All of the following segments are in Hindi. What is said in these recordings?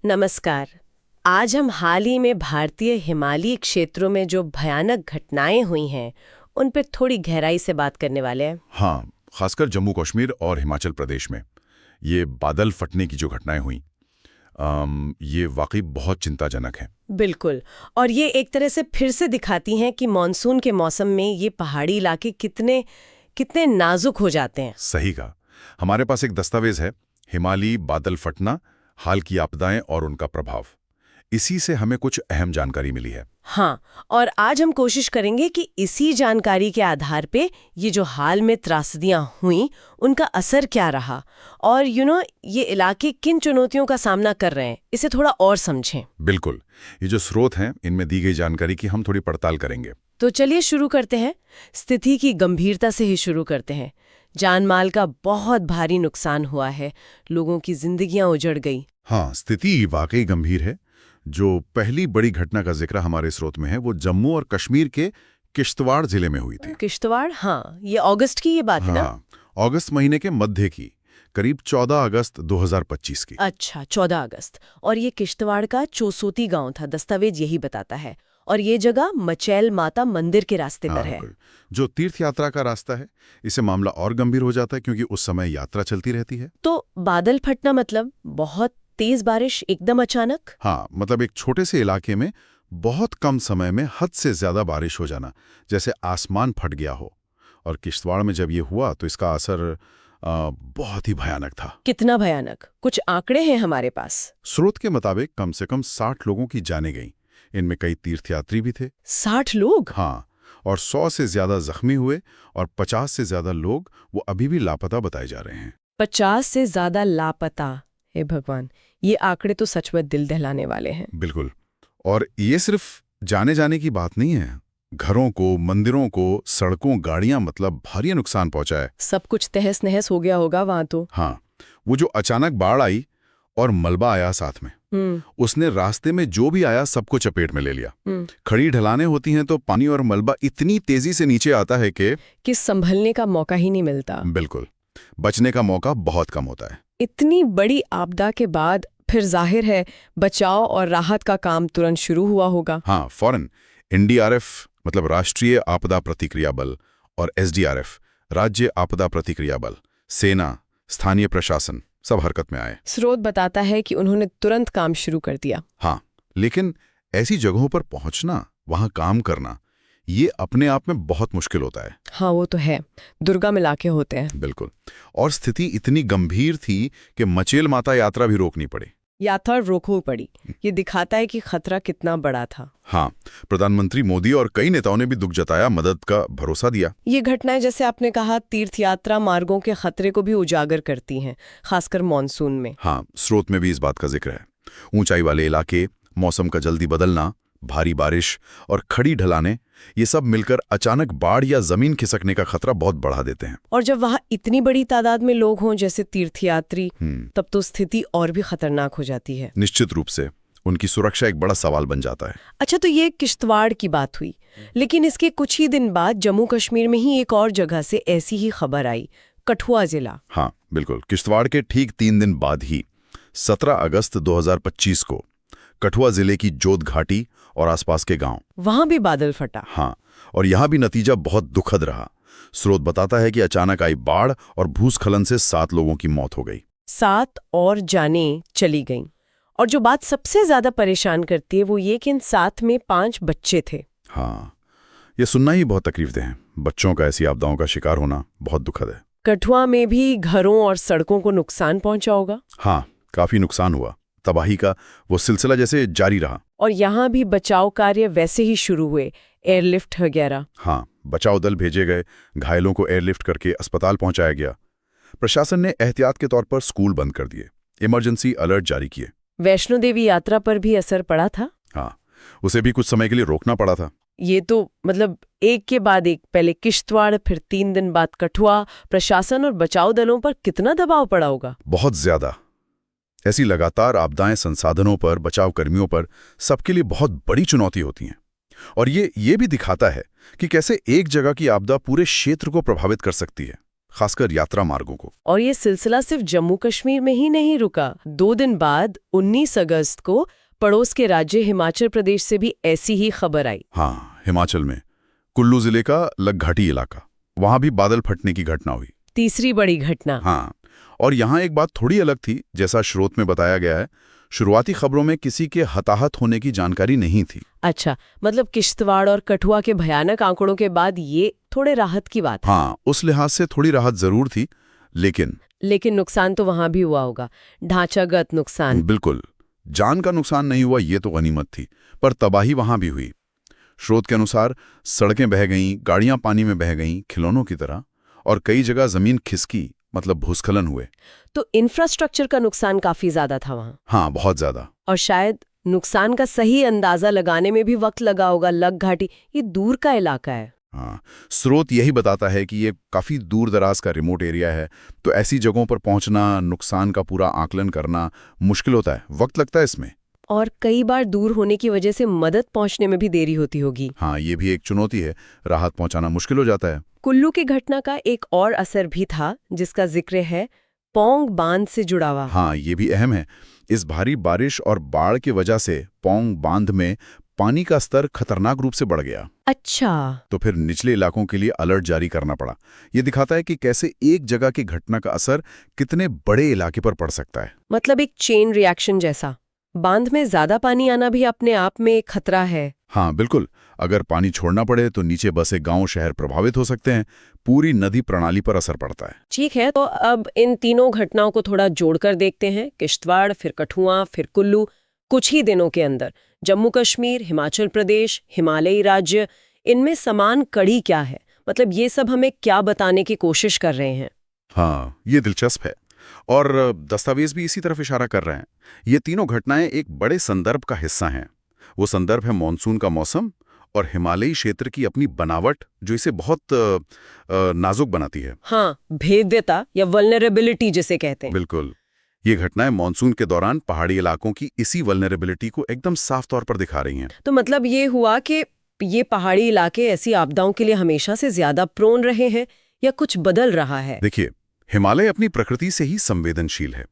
नमस्कार। आज हम हाल ही में भारतीय हिमालयी क्षेत्रों में जो भयानक घटनाएं हुई हैं उन पर थोड़ी गहराई से बात करने वाले हैं। हाँ, खासकर जम्मू कश्मीर और हिमाचल प्रदेश में ये बादल फटने की जो घटनाएं हुई ये वाकई बहुत चिंताजनक है। बिल्कुल। और ये एक तरह से फिर से दिखाती हैं कि मानसून के मौसम में ये पहाड़ी इलाके कितने कितने नाजुक हो जाते हैं। सही कहा। हमारे पास एक दस्तावेज है, हिमालयी बादल फटना, हाल की आपदाएं और उनका प्रभाव। इसी से हमें कुछ अहम जानकारी मिली है। हाँ, और आज हम कोशिश करेंगे कि इसी जानकारी के आधार पे ये जो हाल में त्रासदियां हुई उनका असर क्या रहा और ये इलाके किन चुनौतियों का सामना कर रहे हैं, इसे थोड़ा और समझें। बिल्कुल। ये जो स्रोत हैं इनमें दी गई जानकारी की हम थोड़ी पड़ताल करेंगे। तो चलिए शुरू करते हैं। स्थिति की गंभीरता से ही शुरू करते हैं। जान माल का बहुत भारी नुकसान हुआ है, लोगों की जिंदगियां उजड़ गई। हाँ, स्थिति वाकई गंभीर है। जो पहली बड़ी घटना का जिक्र हमारे स्रोत में है वो जम्मू और कश्मीर के किश्तवाड़ जिले में हुई थी। किश्तवाड़, हाँ, ये अगस्त की ये बात है ना? हाँ, अगस्त महीने के मध्य की, करीब 14 अगस्त 2025 की। अच्छा, 14 अगस्त। और ये किश्तवाड़ का चोसोती गांव था, दस्तावेज यही बताता है। और ये जगह मचैल माता मंदिर के रास्ते पर है। जो तीर्थ यात्रा का रास्ता है। इससे मामला और गंभीर हो जाता है क्योंकि उस समय यात्रा चलती रहती है। तो बादल फटना मतलब बहुत तेज बारिश एकदम अचानक? हाँ, मतलब एक छोटे से इलाके में बहुत कम समय में हद से ज्यादा बारिश हो जाना, जैसे आसमान फट गया हो। और किश्तवाड़ में जब ये हुआ तो इसका असर बहुत ही भयानक था। कितना भयानक? कुछ आंकड़े हैं हमारे पास। स्रोत के मुताबिक कम से कम 60 लोगों की जानें गईं। इनमें कई तीर्थयात्री भी थे। 60 लोग? हाँ, और 100 से ज्यादा जख्मी हुए और 50 से ज्यादा लोग वो अभी भी लापता बताए जा रहे हैं। 50 से ज्यादा लापता? हे भगवान, ये आंकड़े तो सच में दिल दहलाने वाले हैं। बिल्कुल। और ये सिर्फ जाने की बात नहीं है। घरों को, मंदिरों को, सड़कों, गाड़ियां, मतलब भारी नुकसान पहुंचा है। सब कुछ तहस नहस हो गया होगा वहां तो। हाँ, वो जो अचानक बाढ़ आई और मलबा आया साथ में, उसने रास्ते में जो भी आया सबको चपेट में ले लिया। खड़ी ढलानें होती हैं तो पानी और मलबा इतनी तेजी से नीचे आता है कि संभलने का मौका ही नहीं मिलता। बिल्कुल, बचने का मौका बहुत कम होता है। इतनी बड़ी आपदा के बाद फिर जाहिर है बचाव और राहत का काम तुरंत शुरू हुआ होगा। हाँ, फौरन एनडीआरएफ मतलब राष्ट्रीय आपदा प्रतिक्रिया बल और एसडीआरएफ राज्य आपदा प्रतिक्रिया बल, सेना, स्थानीय प्रशासन सब हरकत में आए। स्रोत बताता है कि उन्होंने तुरंत काम शुरू कर दिया। हाँ, लेकिन ऐसी जगहों पर पहुंचना, वहां काम करना, ये अपने आप में बहुत मुश्किल होता है। हाँ, वो तो है, दुर्गम इलाके होते हैं। बिल्कुल। और स्थिति इतनी गंभीर थी कि मचेल माता यात्रा भी रोकनी पड़ी। यात्रा रोकनी पड़ी। ये दिखाता है कि खतरा कितना बड़ा था। हाँ, प्रधानमंत्री मोदी और कई नेताओं ने भी दुख जताया, मदद का भरोसा दिया। ये घटनाएं, जैसे आपने कहा, तीर्थ यात्रा मार्गों के खतरे को भी उजागर करती हैं, खासकर मानसून में। हाँ, स्रोत में भी इस बात का जिक्र है। ऊंचाई वाले इलाके, मौसम का जल्दी बदलना, भारी बारिश और खड़ी ढलानें, ये सब मिलकर अचानक बाढ़ या जमीन खिसकने का खतरा बहुत बढ़ा देते हैं। और जब वहाँ इतनी बड़ी तादाद में लोग हों जैसे तीर्थयात्री, तब तो स्थिति और भी खतरनाक हो जाती है। निश्चित रूप से उनकी सुरक्षा एक बड़ा सवाल बन जाता है। अच्छा, तो ये किश्तवाड़ की बात हुई, लेकिन इसके कुछ ही दिन बाद जम्मू कश्मीर में ही एक और जगह से ऐसी ही खबर आई, कठुआ जिला। हाँ, बिल्कुल। किश्तवाड़ के ठीक 3 दिन बाद ही 17 अगस्त 2025 को कठुआ जिले की जोत घाटी और आसपास के गांव, वहां भी बादल फटा। हाँ, और यहां भी नतीजा बहुत दुखद रहा। स्रोत बताता है कि अचानक आई बाढ़ और भूस्खलन से 7 लोगों की मौत हो गई। 7 और जानें चली गईं। और जो बात सबसे ज्यादा परेशान करती है वो ये कि इन 7 में 5 बच्चे थे। हाँ, ये सुनना ही बहुत तकलीफदेह है। बच्चों का ऐसी आपदाओं का शिकार होना बहुत दुखद है। कठुआ में भी घरों और सड़कों को नुकसान पहुंचा होगा। हाँ, काफी नुकसान हुआ। तबाही का वो सिलसिला जैसे जारी रहा। और यहाँ भी बचाव कार्य वैसे ही शुरू हुए, एयरलिफ्ट वगैरह। हाँ, बचाव दल भेजे गए, घायलों को एयरलिफ्ट करके अस्पताल पहुंचाया गया। प्रशासन ने एहतियात के तौर पर स्कूल बंद कर दिए, इमरजेंसी अलर्ट जारी किए। वैष्णो देवी यात्रा पर भी असर पड़ा था। हाँ, उसे भी कुछ समय के लिए रोकना पड़ा था। ये तो मतलब एक के बाद एक, पहले किश्तवाड़, फिर 3 दिन बाद कठुआ। प्रशासन और बचाव दलों पर कितना दबाव पड़ा होगा? बहुत ज्यादा। ऐसी लगातार आपदाएं संसाधनों पर, बचाव कर्मियों पर, सबके लिए बहुत बड़ी चुनौती होती हैं। और ये भी दिखाता है कि कैसे एक जगह की आपदा पूरे क्षेत्र को प्रभावित कर सकती है, खासकर यात्रा मार्गों को। और ये सिलसिला सिर्फ जम्मू कश्मीर में ही नहीं रुका। 2 दिन बाद 19 अगस्त को पड़ोस के राज्य हिमाचल प्रदेश से भी ऐसी ही खबर आई। हाँ, हिमाचल में कुल्लू जिले का लघाटी इलाका, वहां भी बादल फटने की घटना हुई। तीसरी बड़ी घटना। हाँ, और यहाँ एक बात थोड़ी अलग थी। जैसा स्रोत में बताया गया है, शुरुआती खबरों में किसी के हताहत होने की जानकारी नहीं थी। अच्छा, मतलब किश्तवाड़ और कठुआ के भयानक आंकड़ों के बाद ये थोड़े राहत की बात है। हाँ, उस लिहाज से थोड़ी राहत जरूर थी, लेकिन नुकसान तो वहां भी हुआ होगा, ढांचागत नुकसान। बिल्कुल, जान का नुकसान नहीं हुआ ये तो गनीमत थी, पर तबाही वहां भी हुई। स्रोत के अनुसार सड़कें बह गईं, गाड़ियां पानी में बह गईं खिलौनों की तरह, और कई जगह जमीन खिसकी, मतलब भूस्खलन हुए। तो इंफ्रास्ट्रक्चर का नुकसान काफी ज्यादा था वहां। हाँ, बहुत ज्यादा। और शायद नुकसान का सही अंदाजा लगाने में भी वक्त लगा होगा। लघाटी ये दूर का इलाका है। हाँ, स्रोत यही बताता है कि ये काफी दूर दराज का रिमोट एरिया है, तो ऐसी जगहों पर पहुंचना, नुकसान का पूरा आकलन करना मुश्किल होता है, वक्त लगता है इसमें। और कई बार दूर होने की वजह से मदद पहुंचने में भी देरी होती होगी। हाँ, ये भी एक चुनौती है, राहत पहुंचाना मुश्किल हो जाता है। कुल्लू की घटना का एक और असर भी था जिसका जिक्र है, पौंग बांध से जुड़ा हुआ। हाँ, ये भी अहम है। इस भारी बारिश और बाढ़ की वजह से पौंग बांध में पानी का स्तर खतरनाक रूप से बढ़ गया। अच्छा। तो फिर निचले इलाकों के लिए अलर्ट जारी करना पड़ा। ये दिखाता है कि कैसे एक जगह की घटना का असर कितने बड़े इलाके पर पड़ सकता है। मतलब एक चेन रिएक्शन जैसा। बांध में ज्यादा पानी आना भी अपने आप में एक खतरा है। हाँ, बिल्कुल। अगर पानी छोड़ना पड़े तो नीचे बसे गांव शहर प्रभावित हो सकते हैं, पूरी नदी प्रणाली पर असर पड़ता है। ठीक है, तो अब इन तीनों घटनाओं को थोड़ा जोड़कर देखते हैं। किश्तवाड़, फिर कठुआ, फिर कुल्लू। कुछ ही दिनों के अंदर जम्मू कश्मीर, हिमाचल प्रदेश, हिमालयी राज्य, इनमें समान कड़ी क्या है? मतलब ये सब हमें क्या बताने की कोशिश कर रहे हैं? हाँ, ये दिलचस्प है, और दस्तावेज भी इसी तरफ इशारा कर रहे हैं। ये तीनों घटनाएं एक बड़े संदर्भ का हिस्सा हैं। वो संदर्भ है मॉनसून का मौसम और हिमालयी क्षेत्र की अपनी बनावट, जो इसे बहुत नाजुक बनाती है। हाँ, भेद्यता या वल्नरेबिलिटी जिसे कहते हैं। बिल्कुल। ये घटनाएं मॉनसून के दौरान पहाड़ी इलाकों की इसी वल्नरेबिलिटी को एकदम साफ तौर पर दिखा रही हैं। तो मतलब ये हुआ कि ये पहाड़ी इलाके ऐसी आपदाओं के लिए हमेशा से ज्यादा प्रोन रहे हैं या कुछ बदल रहा है? देखिए, हिमालय अपनी प्रकृति से ही संवेदनशील है।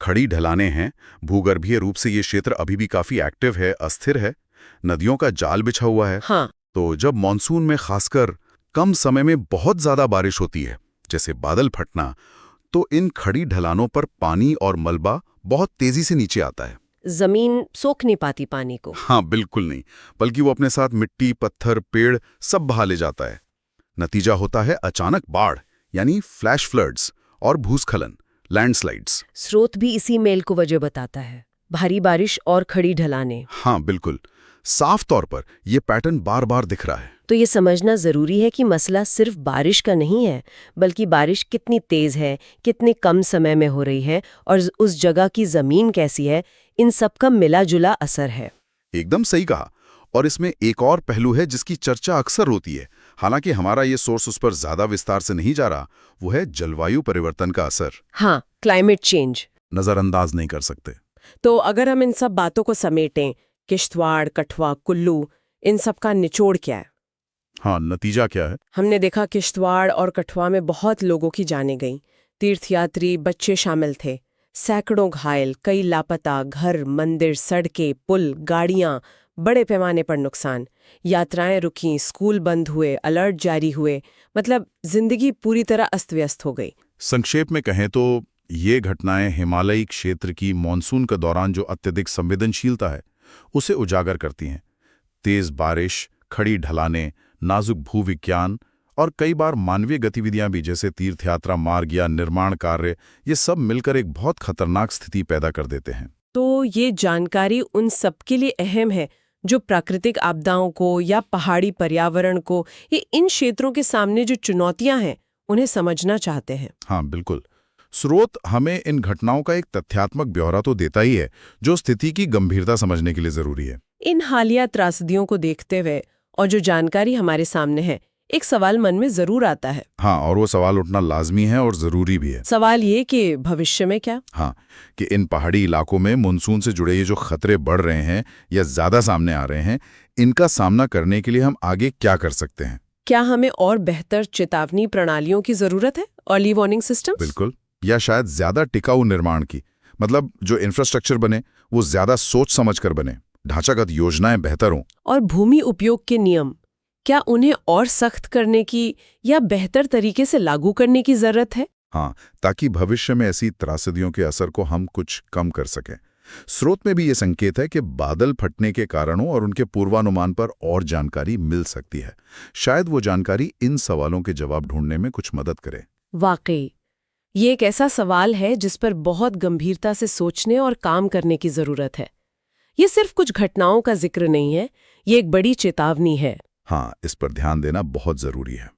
खड़ी ढलानें हैं, भूगर्भीय रूप से ये क्षेत्र अभी भी काफी एक्टिव है, अस्थिर है, नदियों का जाल बिछा हुआ है। हाँ। तो जब मॉनसून में खासकर कम समय में बहुत ज्यादा बारिश होती है, जैसे बादल फटना, तो इन खड़ी ढलानों पर पानी और मलबा बहुत तेजी से नीचे आता है। जमीन सोख नहीं पाती पानी को। हाँ, बिल्कुल नहीं, बल्कि वो अपने साथ मिट्टी, पत्थर, पेड़ सब बहा ले जाता है। नतीजा होता है अचानक बाढ़, यानी फ्लैश फ्लड्स, और भूस्खलन, लैंडस्लाइड्स। स्रोत भी इसी मेल को वजह बताता है, भारी बारिश और खड़ी ढलानें। हाँ, बिल्कुल। साफ तौर पर यह पैटर्न बार बार दिख रहा है। तो ये समझना जरूरी है कि मसला सिर्फ बारिश का नहीं है, बल्कि बारिश कितनी तेज है, कितने कम समय में हो रही है, और उस जगह की जमीन कैसी है, इन सब का मिला जुला असर है। एकदम सही कहा। और इसमें एक और पहलू है जिसकी चर्चा अक्सर होती है, हालांकि हमारा ये सोर्स उस पर ज्यादा विस्तार से नहीं जा रहा, वो है जलवायु परिवर्तन का असर। हाँ, क्लाइमेट चेंज। नजरअंदाज नहीं कर सकते। तो अगर हम इन सब बातों को समेटें, किश्तवाड़, कठुआ, कुल्लू, इन सब का निचोड़ क्या है? हाँ, नतीजा क्या है? हमने देखा किश्तवाड़ और कठुआ में बहुत लोगों की जानें गईं। तीर्थयात्री, बच्चे शामिल थे, सैकड़ों घायल, कई लापता, घर, मंदिर, सड़कें, पुल, गाड़ियां, बड़े पैमाने पर नुकसान। यात्राएं रुकीं, स्कूल बंद हुए, अलर्ट जारी हुए, मतलब जिंदगी पूरी तरह अस्त व्यस्त हो गई। संक्षेप में कहें तो ये घटनाएं हिमालयी क्षेत्र की मॉनसून के दौरान जो अत्यधिक संवेदनशीलता है उसे उजागर करती हैं। तेज बारिश, खड़ी ढलानें, नाजुक भूविज्ञान और कई बार मानवीय गतिविधियां भी, जैसे तीर्थयात्रा मार्ग या निर्माण कार्य, ये सब मिलकर एक बहुत खतरनाक स्थिति पैदा कर देते हैं। तो ये जानकारी उन सब के लिए अहम है जो प्राकृतिक आपदाओं को या पहाड़ी पर्यावरण को, ये इन क्षेत्रों के सामने जो चुनौतियां हैं उन्हें समझना चाहते हैं। हाँ, बिल्कुल। स्रोत हमें इन घटनाओं का एक तथ्यात्मक ब्यौरा तो देता ही है, जो स्थिति की गंभीरता समझने के लिए जरूरी है। इन हालिया त्रासदियों को देखते हुए और जो जानकारी हमारे सामने है, एक सवाल मन में जरूर आता है। हाँ, और वो सवाल उठना लाजमी है और जरूरी भी है। सवाल ये कि भविष्य में क्या? हाँ, कि इन पहाड़ी इलाकों में मानसून से जुड़े ये जो खतरे बढ़ रहे हैं या ज्यादा सामने आ रहे हैं, इनका सामना करने के लिए हम आगे क्या कर सकते हैं, क्या हमें और बेहतर चेतावनी प्रणालियों की जरूरत है, अर्ली वार्निंग सिस्टम्स? बिल्कुल, या शायद ज्यादा टिकाऊ निर्माण की। मतलब जो इंफ्रास्ट्रक्चर बने वो ज्यादा सोच समझ कर बने, ढांचागत योजनाएं बेहतर हों। और भूमि उपयोग के नियम, क्या उन्हें और सख्त करने की या बेहतर तरीके से लागू करने की जरूरत है? हाँ, ताकि भविष्य में ऐसी त्रासदियों के असर को हम कुछ कम कर सकें। स्रोत में भी ये संकेत है कि बादल फटने के कारणों और उनके पूर्वानुमान पर और जानकारी मिल सकती है। शायद वो जानकारी इन सवालों के जवाब ढूंढने में कुछ मदद करे। वाकई ये एक ऐसा सवाल है जिस पर बहुत गंभीरता से सोचने और काम करने की जरूरत है। ये सिर्फ कुछ घटनाओं का जिक्र नहीं है, ये एक बड़ी चेतावनी है। हाँ, इस पर ध्यान देना बहुत जरूरी है।